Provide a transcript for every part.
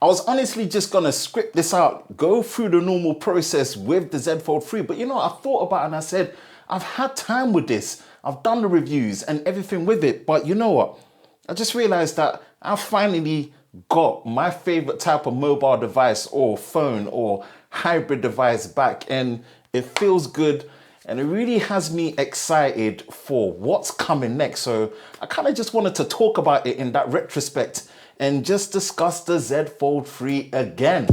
I was honestly just gonna script this out, go through the normal process with the Z Fold 3, but you know, I thought about it and I said, I've had time with this. I've done the reviews and everything with it, but you know what? I just realized that I finally got my favorite type of mobile device or phone or hybrid device back, and it feels good. And it really has me excited for what's coming next. So I kind of just wanted to talk about it in that retrospect and just discuss the Z Fold 3 again.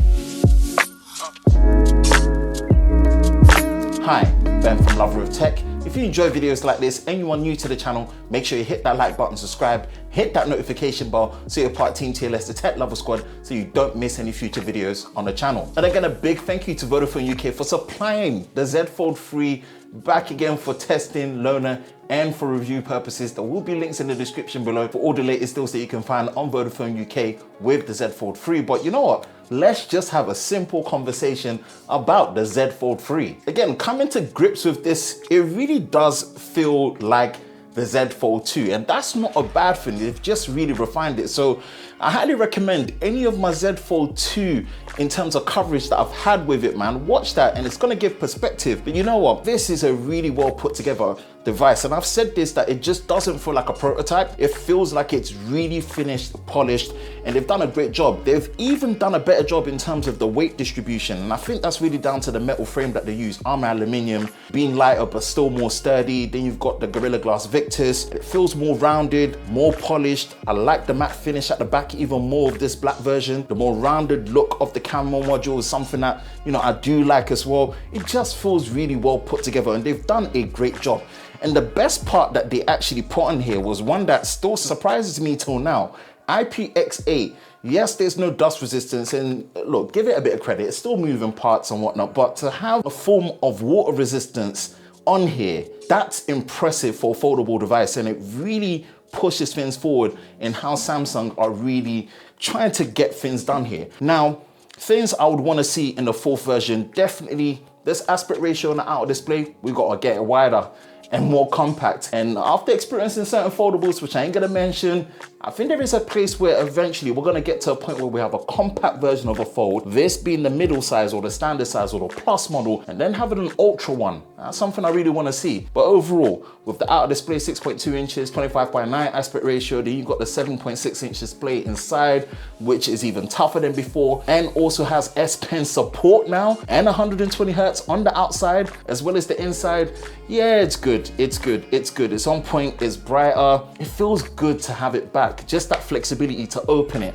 Hi, Ben from Lover of Tech. If you enjoy videos like this and you are new to the channel, make sure you hit that like button, subscribe, hit that notification bell so you're part of Team TLS, the Tech Lover Squad, so you don't miss any future videos on the channel. And again, a big thank you to Vodafone UK for supplying the Z Fold 3 back again for testing, loaner, and for review purposes. There will be links in the description below for all the latest deals that you can find on Vodafone UK with the Z Fold 3. But you know what? Let's just have a simple conversation about the Z Fold 3. Again, coming to grips with this, it really does feel like the Z Fold 2, and that's not a bad thing. They've just really refined it. So I highly recommend any of my Z Fold 2 in terms of coverage that I've had with it, man. Watch that and it's gonna give perspective. But you know what? This is a really well put together device, and I've said this, that it just doesn't feel like a prototype. It feels like it's really finished, polished, and they've done a great job. They've even done a better job in terms of the weight distribution, and I think that's really down to the metal frame that they use, armor aluminium, being lighter but still more sturdy. Then you've got the Gorilla Glass Victus. It feels more rounded, more polished. I like the matte finish at the back even more of this black version. The more rounded look of the camera module is something that, you know, I do like as well. It just feels really well put together, and they've done a great job. And the best part that they actually put on here was one that still surprises me till now. IPX8. Yes, there's no dust resistance, and look, give it a bit of credit. It's still moving parts and whatnot, but to have a form of water resistance on here, that's impressive for a foldable device, and it really pushes things forward in how Samsung are really trying to get things done here. Now, things I would want to see in the fourth version, definitely this aspect ratio on the outer display, we got to get it wider and more compact. And after experiencing certain foldables, which I ain't gonna mention, I think there is a place where eventually we're gonna get to a point where we have a compact version of a fold, this being the middle size or the standard size or the plus model, and then having an ultra one. That's something I really wanna see. But overall, with the outer display 6.2 inches, 25:9 aspect ratio, then you've got the 7.6 inch display inside, which is even tougher than before, and also has S Pen support now, and 120 Hertz on the outside, as well as the inside. Yeah, it's good, it's good, it's good. It's on point, it's brighter. It feels good to have it back. Just that flexibility to open it,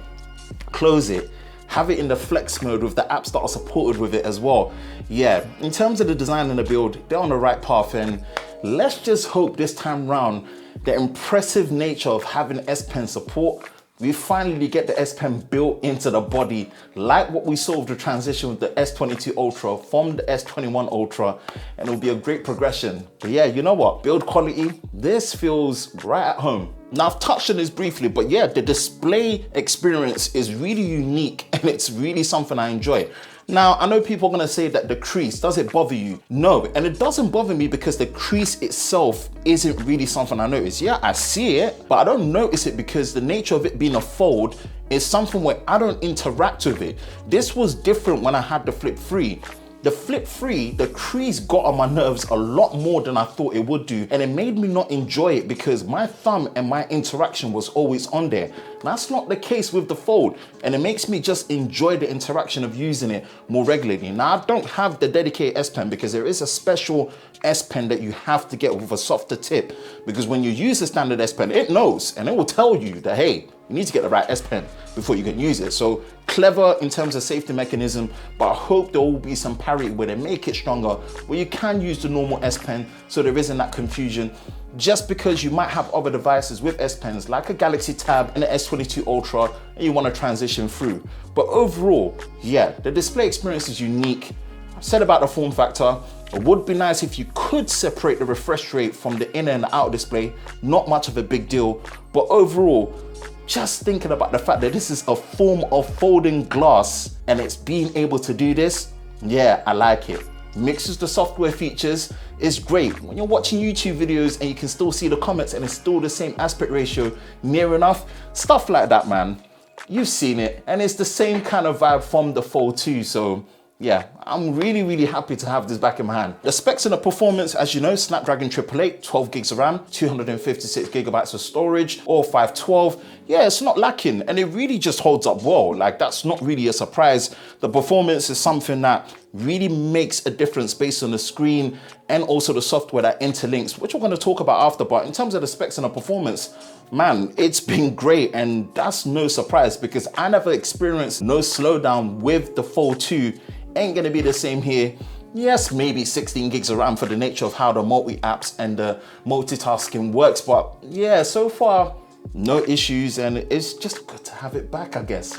close it, have it in the flex mode with the apps that are supported with it as well. Yeah, in terms of the design and the build, they're on the right path, and let's just hope this time round, the impressive nature of having S Pen support, we finally get the S Pen built into the body, like what we saw with the transition with the S22 Ultra from the S21 Ultra, and it'll be a great progression. But yeah, you know what? Build quality, this feels right at home. Now, I've touched on this briefly, but yeah, the display experience is really unique and it's really something I enjoy. Now, I know people are gonna say that the crease, does it bother you? No, and it doesn't bother me because the crease itself isn't really something I notice. Yeah, I see it, but I don't notice it because the nature of it being a fold is something where I don't interact with it. This was different when I had the Flip 3. The Flip 3, the crease got on my nerves a lot more than I thought it would do, and it made me not enjoy it because my thumb and my interaction was always on there. That's not the case with the Fold, and it makes me just enjoy the interaction of using it more regularly. Now, I don't have the dedicated S Pen because there is a special S Pen that you have to get with a softer tip, because when you use the standard S Pen, it knows and it will tell you that, hey, you need to get the right S Pen before you can use it. So clever in terms of safety mechanism, but I hope there will be some parity where they make it stronger, where you can use the normal S Pen so there isn't that confusion. Just because you might have other devices with S Pens like a Galaxy Tab and the S22 Ultra and you want to transition through. But overall, yeah, the display experience is unique. I've said about the form factor, it would be nice if you could separate the refresh rate from the inner and the outer display. Not much of a big deal, but overall, just thinking about the fact that this is a form of folding glass and it's being able to do this, yeah, I like it. Mixes the software features, is great. When you're watching YouTube videos and you can still see the comments and it's still the same aspect ratio, near enough, stuff like that, man. you've seen it, and it's the same kind of vibe from the Fold 2. So yeah, I'm really happy to have this back in my hand. The specs and the performance, as you know, Snapdragon 888, 12 gigs of RAM, 256 gigabytes of storage, or 512. Yeah, it's not lacking, and it really just holds up well. Like, that's not really a surprise. The performance is something that really makes a difference based on the screen and also the software that interlinks, which we're going to talk about after. But in terms of the specs and the performance, man, it's been great, and that's no surprise because I never experienced no slowdown with the Fold 2. Ain't gonna be the same here. Yes, maybe 16 gigs of RAM for the nature of how the multi-apps and the multitasking works, but yeah, so far, no issues, and it's just good to have it back, I guess.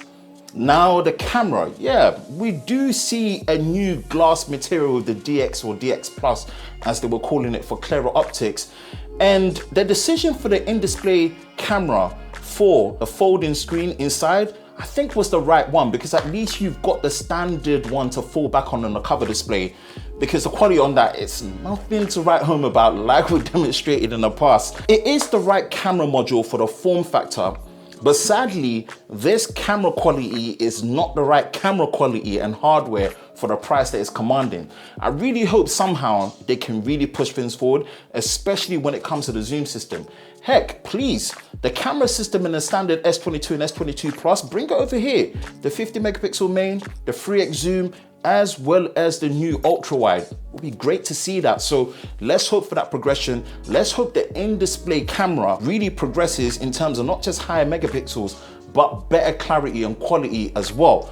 Now the camera, yeah, we do see a new glass material with the DX or DX Plus, as they were calling it, for clearer optics. And the decision for the in-display camera for a folding screen inside, I think was the right one, because at least you've got the standard one to fall back on the cover display, because the quality on that, it's nothing to write home about, like we demonstrated in the past. It is the right camera module for the form factor, but sadly, this camera quality is not the right camera quality and hardware for the price that it's commanding. I really hope somehow they can really push things forward, especially when it comes to the zoom system. Heck, please, the camera system in the standard S22 and S22 Plus, bring it over here. The 50 megapixel main, the 3x zoom, as well as the new ultra wide. It would be great to see that. So let's hope for that progression. Let's hope the in-display camera really progresses in terms of not just higher megapixels, but better clarity and quality as well.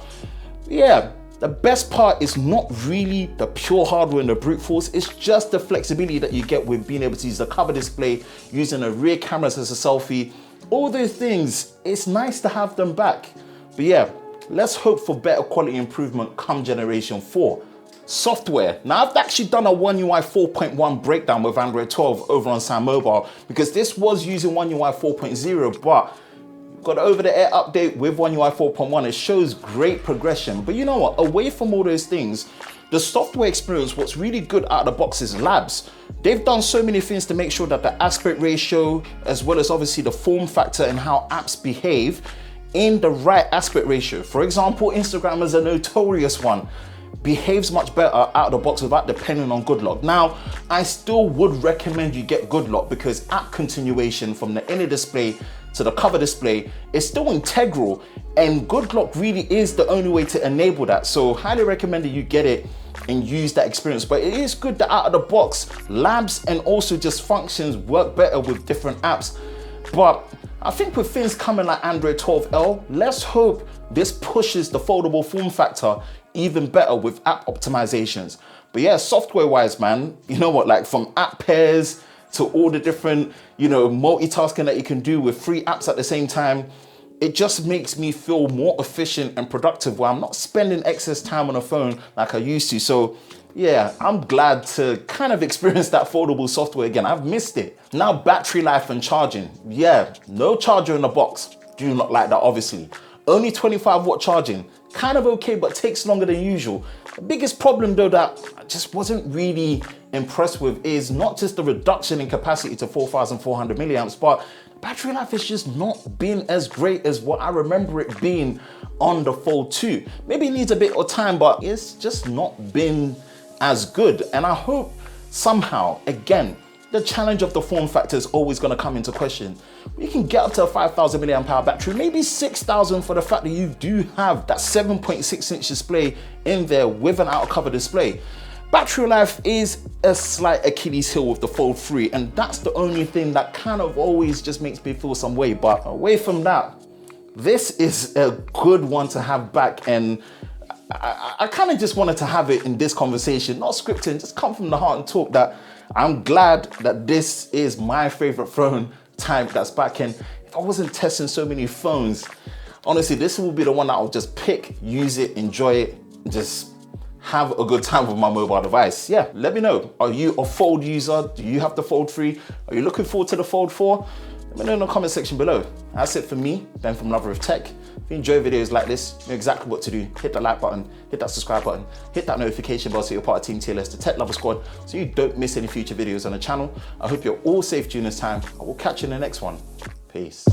Yeah, the best part is not really the pure hardware and the brute force, it's just the flexibility that you get with being able to use the cover display, using the rear cameras as a selfie. All those things, it's nice to have them back. But yeah, let's hope for better quality improvement come generation 4. Software. Now, I've actually done a One UI 4.1 breakdown with Android 12 over on Sam Mobile, because this was using One UI 4.0, but got an over-the-air update with One UI 4.1. It shows great progression. But you know what? Away from all those things, the software experience, what's really good out of the box is labs. They've done so many things to make sure that the aspect ratio, as well as obviously the form factor and how apps behave, in the right aspect ratio. For example, Instagram is a notorious one. Behaves much better out of the box without depending on good lock. Now, I still would recommend you get good lock, because app continuation from the inner display to the cover display is still integral, and good lock really is the only way to enable that. So highly recommend that you get it and use that experience. But it is good that out of the box, labs and also just functions work better with different apps. But I think with things coming like Android 12L, let's hope this pushes the foldable form factor even better with app optimizations. But yeah, software wise, man, you know what, like from app pairs to all the different, you know, multitasking that you can do with 3 apps at the same time, it just makes me feel more efficient and productive where I'm not spending excess time on a phone like I used to. So yeah, I'm glad to kind of experience that foldable software again. I've missed it. Now, battery life and charging. Yeah, no charger in the box. Do not like that, obviously. Only 25-watt charging. Kind of okay, but takes longer than usual. The biggest problem though that I just wasn't really impressed with is not just the reduction in capacity to 4,400 milliamps, but battery life has just not been as great as what I remember it being on the Fold 2. Maybe it needs a bit of time, but it's just not been as good. And I hope somehow, again, the challenge of the form factor is always going to come into question. You can get up to a 5,000 milliamp hour battery, maybe 6,000 for the fact that you do have that 7.6 inch display in there with an outer cover display. Battery life is a slight Achilles heel with the Fold 3, and that's the only thing that kind of always just makes me feel some way. But away from that, this is a good one to have back, and I kind of just wanted to have it in this conversation, not scripting, just come from the heart and talk that I'm glad that this is my favorite phone type that's back. And if I wasn't testing so many phones, honestly, this will be the one that I'll just pick, use it, enjoy it, just have a good time with my mobile device. Yeah, let me know. Are you a Fold user? Do you have the Fold 3? Are you looking forward to the Fold 4? Let me know in the comment section below. That's it for me, Ben from Lover of Tech. If you enjoy videos like this, you know exactly what to do. Hit that like button, hit that subscribe button, hit that notification bell so you're part of Team TLS, the Tech Lover Squad, so you don't miss any future videos on the channel. I hope you're all safe during this time. I will catch you in the next one. Peace.